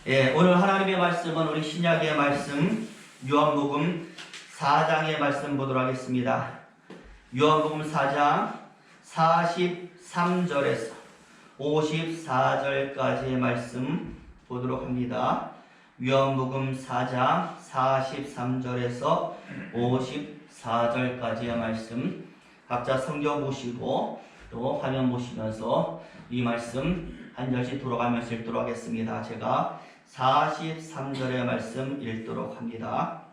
오늘 하나님의 말씀은 우리 신약의 말씀 요한복음 4장의 말씀 보도록 하겠습니다. 요한복음 4장 43절에서 54절까지의 말씀 보도록 합니다. 요한복음 4장 43절에서 54절까지의 말씀 각자 성경 보시고 또 화면 보시면서 이 말씀 한 절씩 돌아가면서 읽도록 하겠습니다. 제가 43절의 말씀 읽도록 합니다.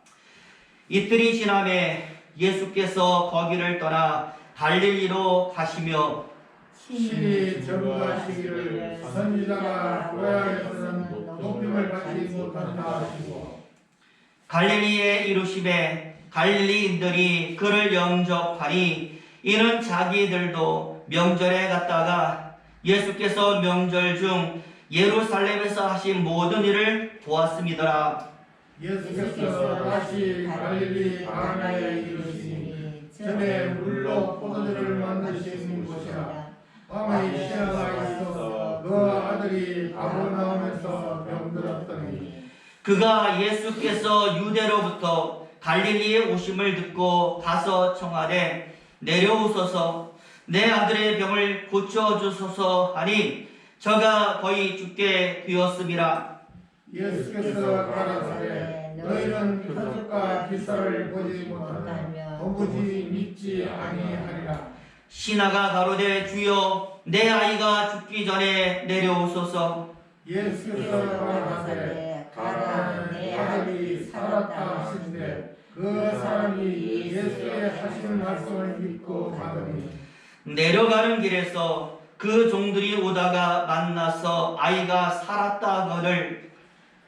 이틀이 지나매 예수께서 거기를 떠나 갈릴리로 가시며 신이 전부하시기를 선지자가 고향에서는 높임을 받지 못한다 하시고 갈릴리에 이르시되 갈릴리인들이 그를 영접하니 이는 자기들도 명절에 갔다가 예수께서 명절 중 예루살렘에서 하신 모든 일을 보았음이더라. 예수께서 다시 갈릴리 가나에 이르시니 전에 물로 포도주를 만드신 곳이라 밤에 시야가 있어서 그 아들이 가버나움에서 병들었더니 그가 예수께서 유대로부터 갈릴리에 오심을 듣고 가서 청하되 내려오소서 내 아들의 병을 고쳐주소서 하니 저가 거의 죽게 되었음이라. 예수께서 가라사대 너희는 표적과 기사를 보지 못하면 도무지 믿지 아니하리라. 신하가 가로되 주여 내 아이가 죽기 전에 내려오소서. 예수께서 가라사대 가라 내 아들이 살았다 하시는데 그 사람이 예수의 하신 말씀을 믿고 가더니 내려가는 길에서 그 종들이 오다가 만나서 아이가 살았다 하거늘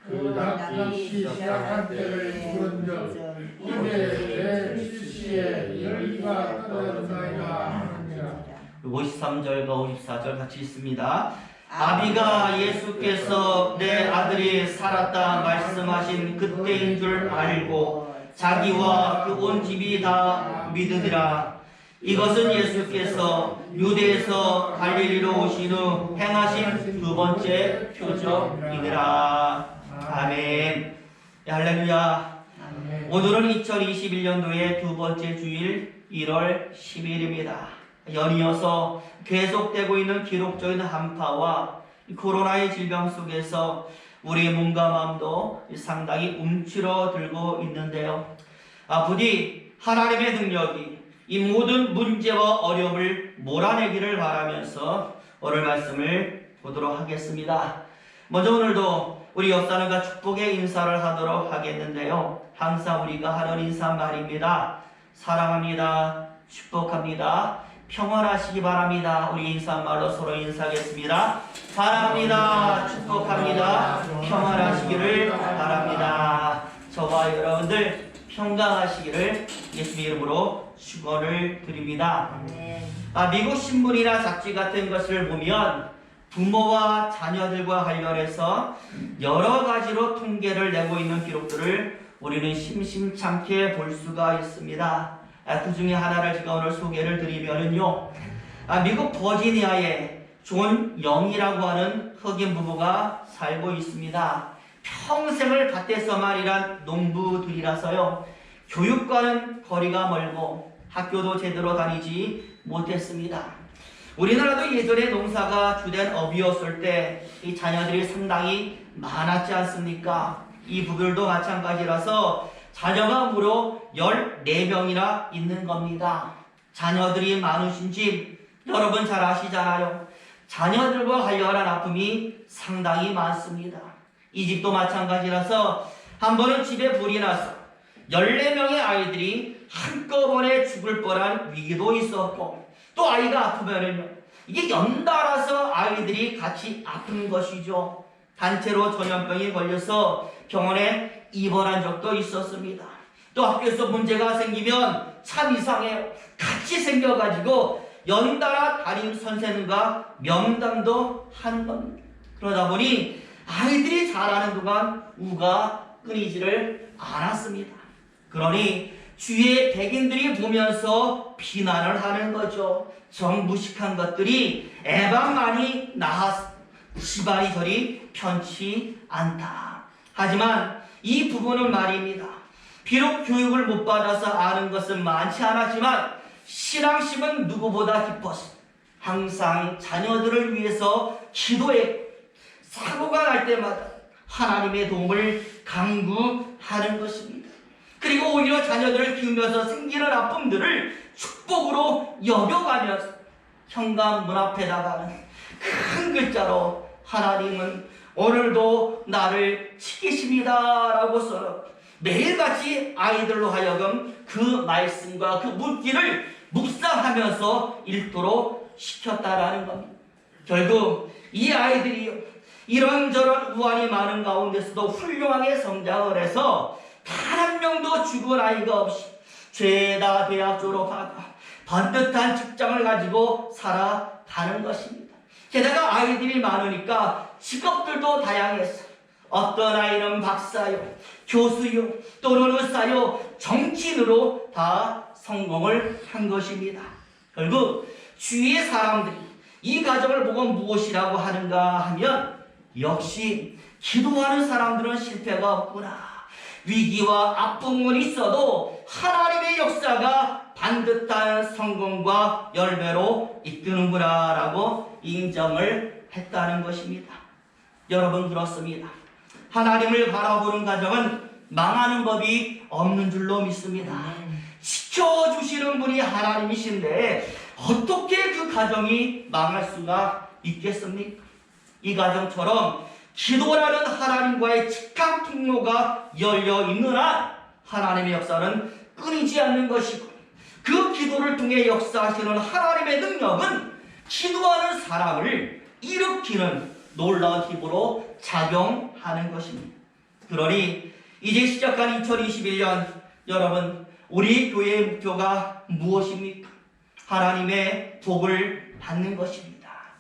그 낫기 시작한 때를 물은즉 이제 내 실시에 열기가 떨어졌나이다 하느니라. 53절과 54절 같이 있습니다. 아비가 예수께서 내 아들이 살았다 말씀하신 그때인 줄 알고 자기와 그 온 집이 다 믿으리라. 이것은 예수께서 유대에서 갈릴리로 오신 후 행하신 두 번째 표적이니라. 아멘. 할렐루야. 오늘은 2021년도의 두 번째 주일 1월 10일입니다. 연이어서 계속되고 있는 기록적인 한파와 코로나의 질병 속에서 우리의 몸과 마음도 상당히 움츠러들고 있는데요. 부디 하나님의 능력이 이 모든 문제와 어려움을 몰아내기를 바라면서 오늘 말씀을 보도록 하겠습니다. 먼저 오늘도 우리 옆사람과 축복의 인사를 하도록 하겠는데요. 항상 우리가 하는 인사말입니다. 사랑합니다. 축복합니다. 평안하시기 바랍니다. 우리 인사말로 서로 인사하겠습니다. 사랑합니다. 축복합니다. 평안하시기를 바랍니다. 저와 여러분들 평강하시기를 예수의 이름으로 축원을 드립니다. 미국 신문이나 잡지 같은 것을 보면 부모와 자녀들과 관련해서 여러 가지로 통계를 내고 있는 기록들을 우리는 심심찮게 볼 수가 있습니다. 그 중에 하나를 제가 오늘 소개를 드리면은요, 미국 버지니아에 존 영이라고 하는 흑인 부부가 살고 있습니다. 평생을 밭에서만 일한 농부들이라서요, 교육과는 거리가 멀고 학교도 제대로 다니지 못했습니다. 우리나라도 예전에 농사가 주된 업이었을 때 이 자녀들이 상당히 많았지 않습니까? 이 부부들도 마찬가지라서 자녀가 무려 14명이나 있는 겁니다. 자녀들이 많으신 집 여러분 잘 아시잖아요. 자녀들과 관련한 아픔이 상당히 많습니다. 이 집도 마찬가지라서 한 번은 집에 불이 나서 14명의 아이들이 한꺼번에 죽을 뻔한 위기도 있었고, 또 아이가 아프면은요, 이게 연달아서 아이들이 같이 아픈 것이죠. 단체로 전염병이 걸려서 병원에 입원한 적도 있었습니다. 또 학교에서 문제가 생기면 참 이상해요. 같이 생겨가지고 연달아 담임 선생님과 면담도 하는 겁니다. 그러다 보니 아이들이 자라는 동안 우가 끊이지를 않았습니다. 그러니 주위의 백인들이 보면서 비난을 하는 거죠. 정무식한 것들이 애만 많이 낳았 집안이 저리 편치 않다. 하지만 이 부분은 말입니다. 비록 교육을 못 받아서 아는 것은 많지 않았지만 신앙심은 누구보다 깊었습니다. 항상 자녀들을 위해서 기도했고 사고가 날 때마다 하나님의 도움을 간구하는 것입니다. 그리고 오히려 자녀들을 키우면서 생기는 아픔들을 축복으로 여겨가면서 현관 문 앞에다가는 큰 글자로 하나님은 오늘도 나를 지키십니다 라고 써놓고 매일같이 아이들로 하여금 그 말씀과 그 물기를 묵상하면서 읽도록 시켰다라는 겁니다. 결국 이 아이들이 이런저런 우환이 많은 가운데서도 훌륭하게 성장을 해서 단 한 명도 죽은 아이가 없이 죄다 대학 졸업하고 반듯한 직장을 가지고 살아가는 것입니다. 게다가 아이들이 많으니까 직업들도 다양했어요. 어떤 아이는 박사요, 교수요, 또는 의사요, 정치인으로 다 성공을 한 것입니다. 결국 주위의 사람들이 이 가정을 보고 무엇이라고 하는가 하면 역시 기도하는 사람들은 실패가 없구나. 위기와 아픔은 있어도 하나님의 역사가 반듯한 성공과 열매로 이끄는구나 라고 인정을 했다는 것입니다. 여러분 그렇습니다. 하나님을 바라보는 가정은 망하는 법이 없는 줄로 믿습니다. 지켜주시는 분이 하나님이신데 어떻게 그 가정이 망할 수가 있겠습니까? 이 가정처럼 기도라는 하나님과의 직각 통로가 열려 있는 한 하나님의 역사는 끊이지 않는 것이고 그 기도를 통해 역사하시는 하나님의 능력은 기도하는 사람을 일으키는 놀라운 힘으로 작용하는 것입니다. 그러니 이제 시작한 2021년 여러분 우리 교회의 목표가 무엇입니까? 하나님의 복을 받는 것입니다.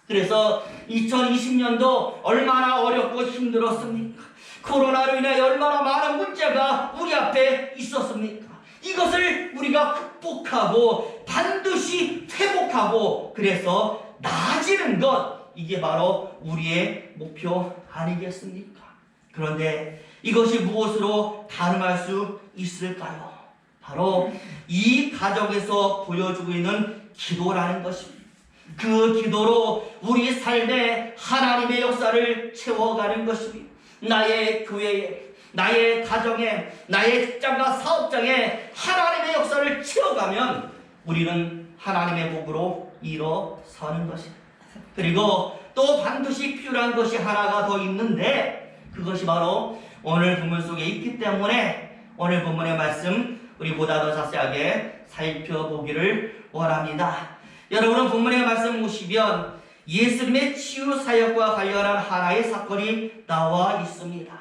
그래서 2020년도 얼마나 어렵고 힘들었습니까? 코로나로 인해 얼마나 많은 문제가 우리 앞에 있었습니까? 이것을 우리가 극복하고 반드시 회복하고 그래서 나아지는 것 이게 바로 우리의 목표 아니겠습니까? 그런데 이것이 무엇으로 가능할 수 있을까요? 바로 이 가정에서 보여주고 있는 기도라는 것입니다. 그 기도로 우리 삶에 하나님의 역사를 채워가는 것입니다. 나의 교회에, 나의 가정에, 나의 직장과 사업장에 하나님의 역사를 채워가면 우리는 하나님의 복으로 일어서는 것입니다. 그리고 또 반드시 필요한 것이 하나가 더 있는데 그것이 바로 오늘 본문 속에 있기 때문에 오늘 본문의 말씀 우리 보다 더 자세하게 살펴보기를 원합니다. 여러분은 본문의 말씀 보시면 예수님의 치유 사역과 관련한 하나의 사건이 나와 있습니다.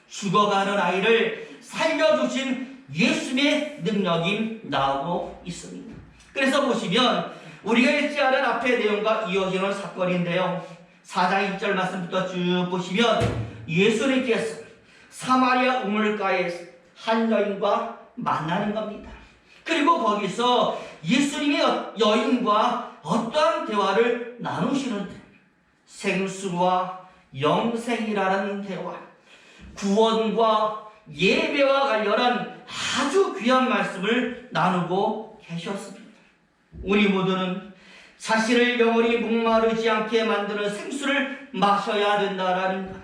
죽어가는 아이를 살려주신 예수님의 능력이 나오고 있습니다. 그래서 보시면 우리가 읽지 않은 앞의 내용과 이어지는 사건인데요. 4장 1절 말씀부터 쭉 보시면 예수님께서 사마리아 우물가에서 한 여인과 만나는 겁니다. 그리고 거기서 예수님이 여인과 어떠한 대화를 나누시는데 생수와 영생이라는 대화, 구원과 예배와 관련한 아주 귀한 말씀을 나누고 계셨습니다. 우리 모두는 자신을 영원히 목마르지 않게 만드는 생수를 마셔야 된다라는 것.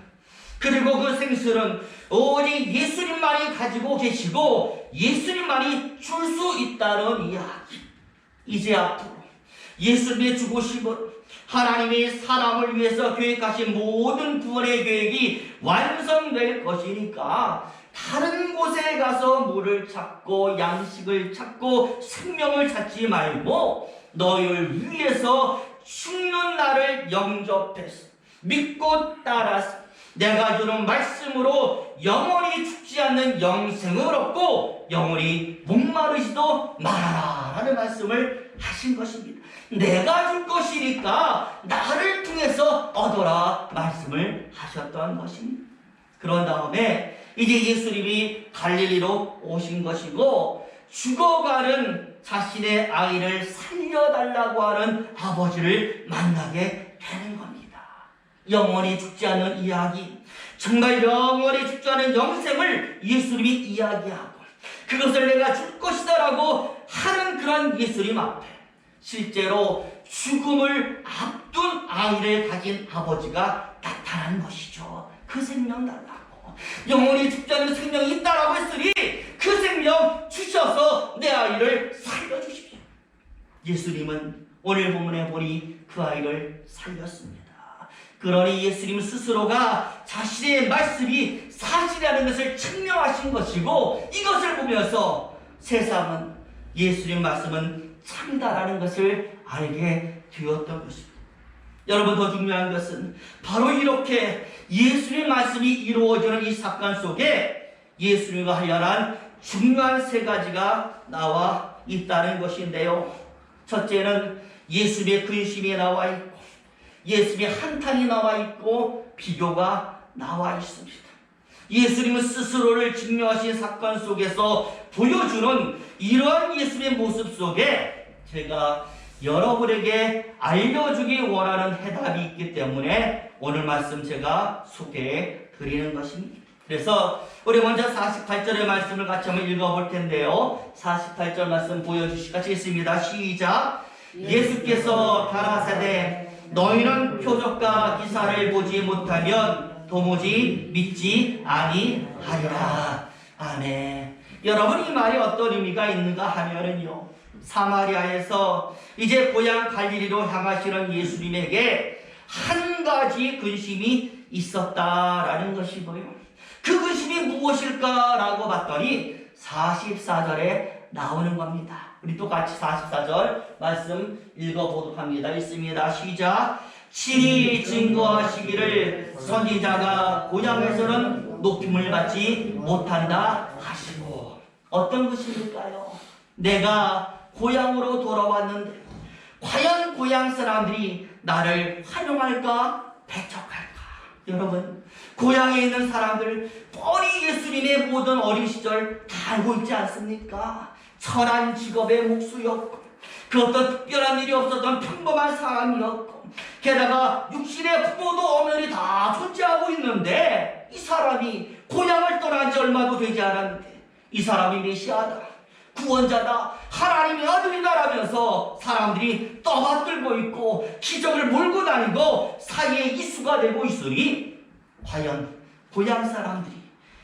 그리고 그 생수는 오직 예수님만이 가지고 계시고 예수님만이 줄 수 있다는 이야기. 이제 앞으로 예수님의 죽으심으로 하나님이 사람을 위해서 계획하신 모든 구원의 계획이 완성될 것이니까 다른 곳에 가서 물을 찾고 양식을 찾고 생명을 찾지 말고 너희를 위해서 죽는 나를 영접해서 믿고 따라서 내가 주는 말씀으로 영원히 죽지 않는 영생을 얻고 영원히 목마르지도 말아라 라는 말씀을 하신 것입니다. 내가 줄 것이니까 나를 통해서 얻어라 말씀을 하셨던 것입니다. 그런 다음에 이제 예수님이 갈릴리로 오신 것이고 죽어가는 자신의 아이를 살려달라고 하는 아버지를 만나게 되는 겁니다. 영원히 죽지 않는 이야기, 정말 영원히 죽지 않은 영생을 예수님이 이야기하고 그것을 내가 줄 것이다 라고 하는 그런 예수님 앞에 실제로 죽음을 앞둔 아이를 가진 아버지가 나타난 것이죠. 그 생명 달라고, 영원히 죽지 않는 생명이 있다라고 했으니 그 생명 주셔서 내 아이를 살려주십시오. 예수님은 오늘 본문에 보니 그 아이를 살렸습니다. 그러니 예수님 스스로가 자신의 말씀이 사실이라는 것을 증명하신 것이고, 이것을 보면서 세상은 예수님 말씀은 참다라는 것을 알게 되었던 것입니다. 여러분, 더 중요한 것은 바로 이렇게 예수님 말씀이 이루어지는 이 사건 속에 예수님과 관련한 중요한 세 가지가 나와 있다는 것인데요. 첫째는 예수님의 근심이 나와 있고, 예수님의 한탄이 나와 있고, 비교가 나와 있습니다. 예수님은 스스로를 증명하신 사건 속에서 보여주는 이러한 예수님의 모습 속에 제가 여러분에게 알려주기 원하는 해답이 있기 때문에 오늘 말씀 제가 소개해 드리는 것입니다. 그래서 우리 먼저 48절의 말씀을 같이 한번 읽어볼 텐데요. 48절 말씀 보여주시겠습니다. 시작. 예수께서 가라사대 너희는 표적과 기사를 보지 못하면 도무지 믿지 아니하리라. 아멘. 여러분, 이 말이 어떤 의미가 있는가 하면은요, 사마리아에서 이제 고향 갈릴리로 향하시는 예수님에게 한 가지 근심이 있었다라는 것이고요. 그 근심이 무엇일까라고 봤더니 44절에 나오는 겁니다. 우리 똑같이 44절 말씀 읽어보도록 합니다. 있습니다. 시작. 친히 증거하시기를 선지자가 고향에서는 높임을 받지 못한다 하시고. 어떤 것입니까요? 내가 고향으로 돌아왔는데 과연 고향 사람들이 나를 환영할까 배척할까? 여러분, 고향에 있는 사람들 뻔히 예수님의 모든 어린 시절 다 알고 있지 않습니까? 천한 직업의 목수였고, 그 어떤 특별한 일이 없었던 평범한 사람이었고, 게다가 육신의 부모도 엄연히 다 존재하고 있는데 이 사람이 고향을 떠난 지 얼마도 되지 않았는데 이 사람이 메시아다, 구원자다, 하나님의 아들이다라면서 사람들이 떠받들고 있고 기적을 몰고 다니고 사이에 이수가 되고 있으니 과연 고향 사람들이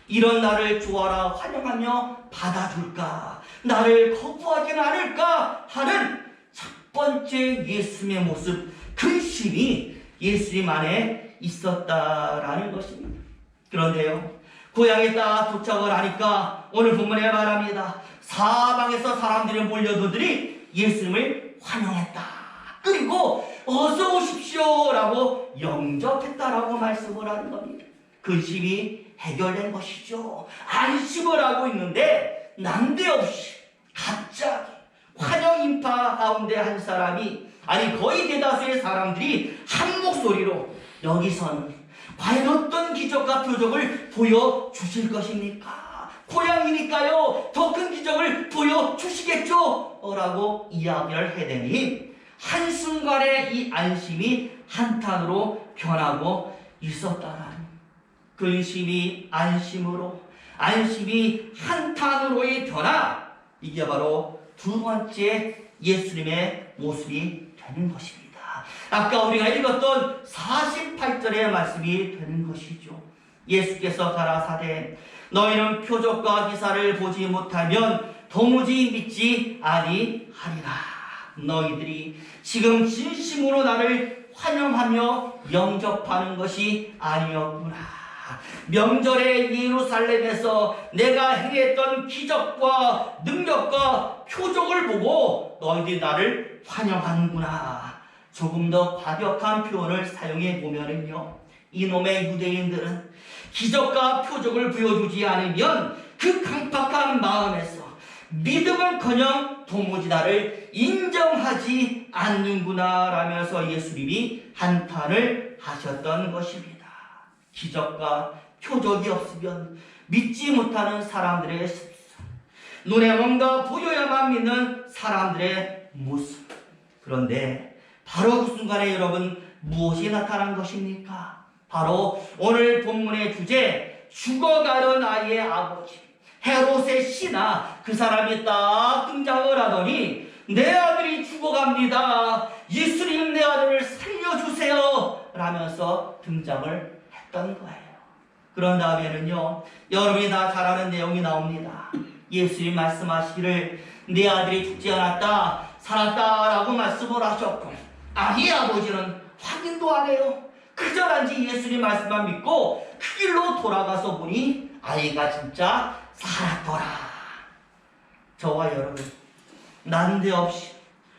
이런 나를 좋아라 환영하며 받아줄까, 나를 거부하지는 않을까 하는 첫 번째 예수님의 모습, 근심이 예수님 안에 있었다라는 것입니다. 그런데요, 고향에 딱 도착을 하니까 오늘 본문에 말합니다. 사방에서 사람들이 몰려들더니 예수님을 환영했다. 그리고 어서 오십시오 라고 영접했다라고 말씀을 하는 겁니다. 근심이 해결된 것이죠. 안심을 하고 있는데 난데없이 갑자기 환영 인파 가운데 한 사람이, 아니 거의 대다수의 사람들이 한 목소리로 여기서는 과연 어떤 기적과 표적을 보여주실 것입니까? 고향이니까요 더 큰 기적을 보여주시겠죠? 라고 이야기를 해대니 한순간에 이 안심이 한탄으로 변하고 있었다라는, 근심이 안심으로, 안심이 한탄으로의 변화, 이게 바로 두 번째 예수님의 모습이 되는 것입니다. 아까 우리가 읽었던 48절의 말씀이 되는 것이죠. 예수께서 가라사대 너희는 표적과 기사를 보지 못하면 도무지 믿지 아니하리라. 너희들이 지금 진심으로 나를 환영하며 영접하는 것이 아니었구나. 명절에 예루살렘에서 내가 행했던 기적과 능력과 표적을 보고 너희들이 나를 환영하는구나. 조금 더 과격한 표현을 사용해 보면은요, 이놈의 유대인들은 기적과 표적을 보여주지 않으면 그 강팍한 마음에서 믿음은커녕 도무지 나를 인정하지 않는구나 라면서 예수님이 한탄을 하셨던 것입니다. 기적과 표적이 없으면 믿지 못하는 사람들의 습성, 눈에 뭔가 보여야만 믿는 사람들의 모습. 그런데 바로 그 순간에 여러분, 무엇이 나타난 것입니까? 바로 오늘 본문의 주제, 죽어가는 아이의 아버지 헤롯의 신하, 그 사람이 딱 등장을 하더니 내 아들이 죽어갑니다. 예수님 내 아들을 살려주세요 라면서 등장을 했던 거예요. 그런 다음에는요, 여러분이 다 잘 아는 내용이 나옵니다. 예수님 말씀하시기를 내 아들이 죽지 않았다, 살았다 라고 말씀을 하셨고, 아이 아버지는 확인도 안 해요. 그저 단지 예수님 말씀만 믿고 그 길로 돌아가서 보니 아이가 진짜 살았더라. 저와 여러분, 난데없이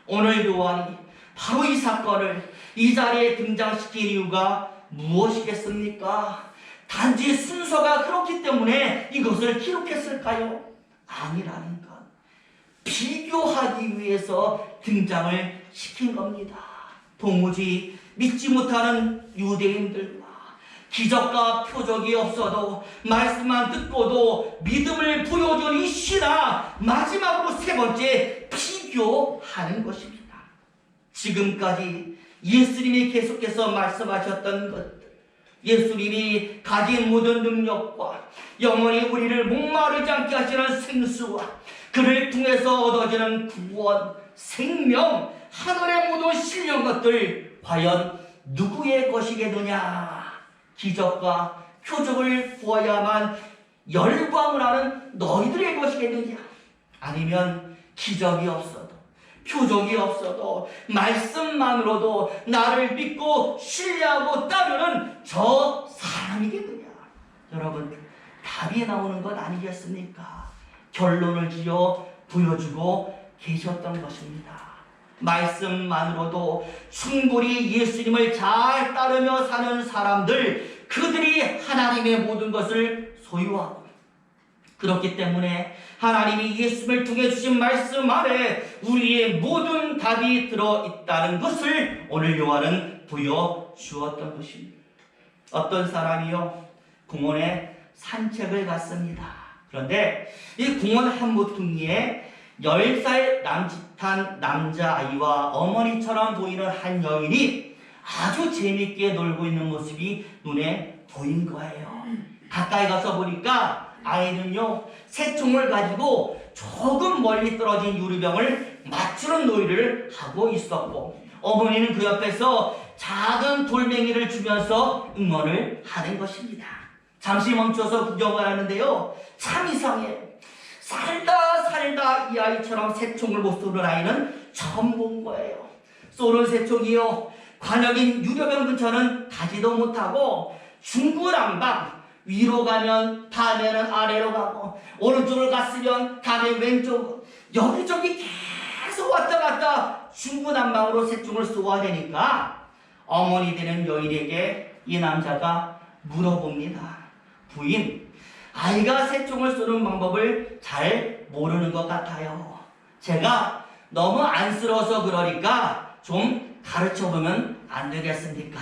오늘 요한이 바로 이 사건을 이 자리에 등장시킨 이유가 무엇이겠습니까? 단지 순서가 그렇기 때문에 이것을 기록했을까요? 아니라는 것. 비교하기 위해서 등장을 시킨 겁니다. 도무지 믿지 못하는 유대인들과 기적과 표적이 없어도 말씀만 듣고도 믿음을 보여준 이 신하, 마지막으로 세 번째, 비교하는 것입니다. 지금까지 예수님이 계속해서 말씀하셨던 것들, 예수님이 가진 모든 능력과 영원히 우리를 목마르지 않게 하시는 생수와 그를 통해서 얻어지는 구원, 생명, 하늘의 모든 신령 것들 과연 누구의 것이겠느냐? 기적과 표적을 보아야만 열광을 하는 너희들의 것이겠느냐? 아니면 기적이 없어도 표적이 없어도 말씀만으로도 나를 믿고 신뢰하고 따르는 저 사람이겠느냐? 여러분, 답이 나오는 것 아니겠습니까? 결론을 지어 보여주고 계셨던 것입니다. 말씀만으로도 충분히 예수님을 잘 따르며 사는 사람들, 그들이 하나님의 모든 것을 소유하고, 그렇기 때문에 하나님이 예수님을 통해 주신 말씀 안에 우리의 모든 답이 들어있다는 것을 오늘 요한은 보여주었던 것입니다. 어떤 사람이요, 공원에 산책을 갔습니다. 그런데 이 공원 한 모퉁이에 10살 남짓한 남자아이와 어머니처럼 보이는 한 여인이 아주 재밌게 놀고 있는 모습이 눈에 보인 거예요. 가까이 가서 보니까 아이는요, 새총을 가지고 조금 멀리 떨어진 유리병을 맞추는 놀이를 하고 있었고, 어머니는 그 옆에서 작은 돌멩이를 주면서 응원을 하는 것입니다. 잠시 멈춰서 구경을 하는데요, 참 이상해요. 살다 이 아이처럼 새총을 못 쏘는 아이는 처음 본 거예요. 쏘는 새총이요, 관역인 유료병 근처는 가지도 못하고 중구난방, 위로 가면 다음에는 아래로 가고, 오른쪽을 갔으면 다음에 왼쪽, 여기저기 계속 왔다 갔다 중구난방으로 새총을 쏘아야 되니까 어머니 되는 여인에게 이 남자가 물어봅니다. 부인, 아이가 새총을 쏘는 방법을 잘 모르는 것 같아요. 제가 너무 안쓰러워서 그러니까 좀 가르쳐보면 안 되겠습니까?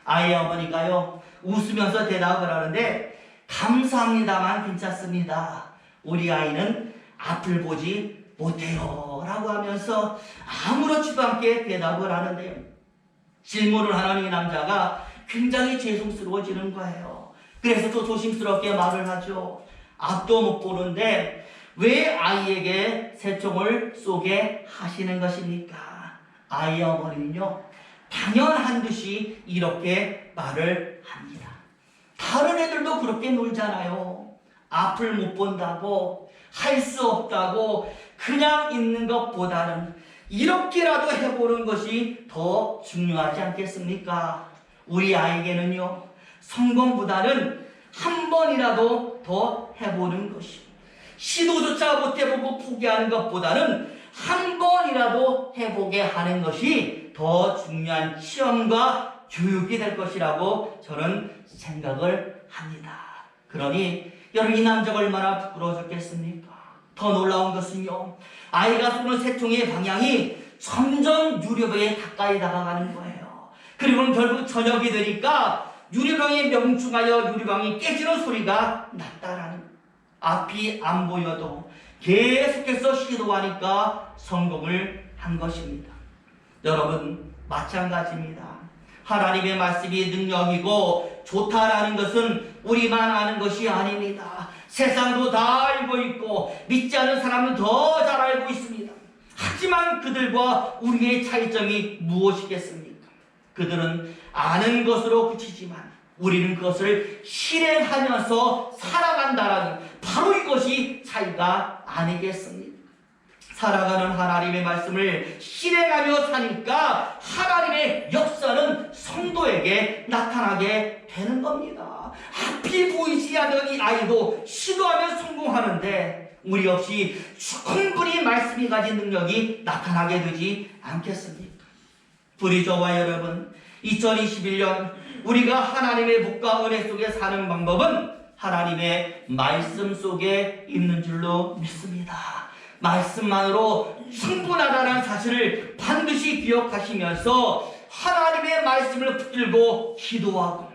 아이의 어머니가요, 웃으면서 대답을 하는데, 감사합니다만 괜찮습니다. 우리 아이는 앞을 보지 못해요 라고 하면서 아무렇지도 않게 대답을 하는데요, 질문을 하는 이 남자가 굉장히 죄송스러워지는 거예요. 그래서 또 조심스럽게 말을 하죠. 앞도 못 보는데 왜 아이에게 새총을 쏘게 하시는 것입니까? 아이의 어머니는요, 당연한 듯이 이렇게 말을 합니다. 다른 애들도 그렇게 놀잖아요. 앞을 못 본다고, 할 수 없다고 그냥 있는 것보다는 이렇게라도 해보는 것이 더 중요하지 않겠습니까? 우리 아이에게는요, 성공보다는 한 번이라도 더 해보는 것이, 시도조차 못해보고 포기하는 것보다는 한 번이라도 해보게 하는 것이 더 중요한 시험과 교육이 될 것이라고 저는 생각을 합니다. 그러니 여러분, 이 남자가 얼마나 부끄러워졌겠습니까? 더 놀라운 것은요, 아이가 쏘는 새총의 방향이 점점 유리병에 가까이 다가가는 거예요. 그리고 결국 저녁이 되니까 유리병이 명중하여 유리병이 깨지는 소리가 났다라는, 앞이 안 보여도 계속해서 시도하니까 성공을 한 것입니다. 여러분, 마찬가지입니다. 하나님의 말씀이 능력이고 좋다라는 것은 우리만 아는 것이 아닙니다. 세상도 다 알고 있고 믿지 않는 사람은 더 잘 알고 있습니다. 하지만 그들과 우리의 차이점이 무엇이겠습니까? 그들은 아는 것으로 그치지만 우리는 그것을 실행하면서 살아간다라는 바로 이것이 차이가 아니겠습니까? 살아가는 하나님의 말씀을 실행하며 사니까 하나님의 역사는 성도에게 나타나게 되는 겁니다. 앞이 보이지 않는 이 아이도 시도하면 성공하는데 우리 없이 충분히 말씀이 가진 능력이 나타나게 되지 않겠습니까? 우리 저와 여러분, 2021년 우리가 하나님의 복과 은혜 속에 사는 방법은 하나님의 말씀 속에 있는 줄로 믿습니다. 말씀만으로 충분하다는 사실을 반드시 기억하시면서 하나님의 말씀을 붙들고 기도하고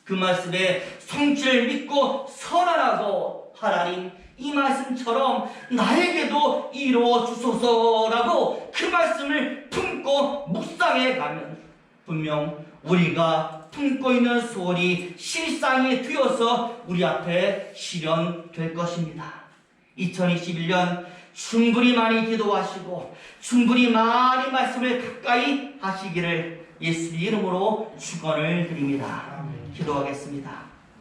그 말씀의 성취를 믿고 선언하고 하나님 이 말씀처럼 나에게도 이루어 주소서라고 그 말씀을 품고 묵상해 가면 분명 우리가 품고 있는 소원이 실상이 되어서 우리 앞에 실현될 것입니다. 2021년 충분히 많이 기도하시고 충분히 많이 말씀을 가까이 하시기를 예수 이름으로 축원을 드립니다. 기도하겠습니다.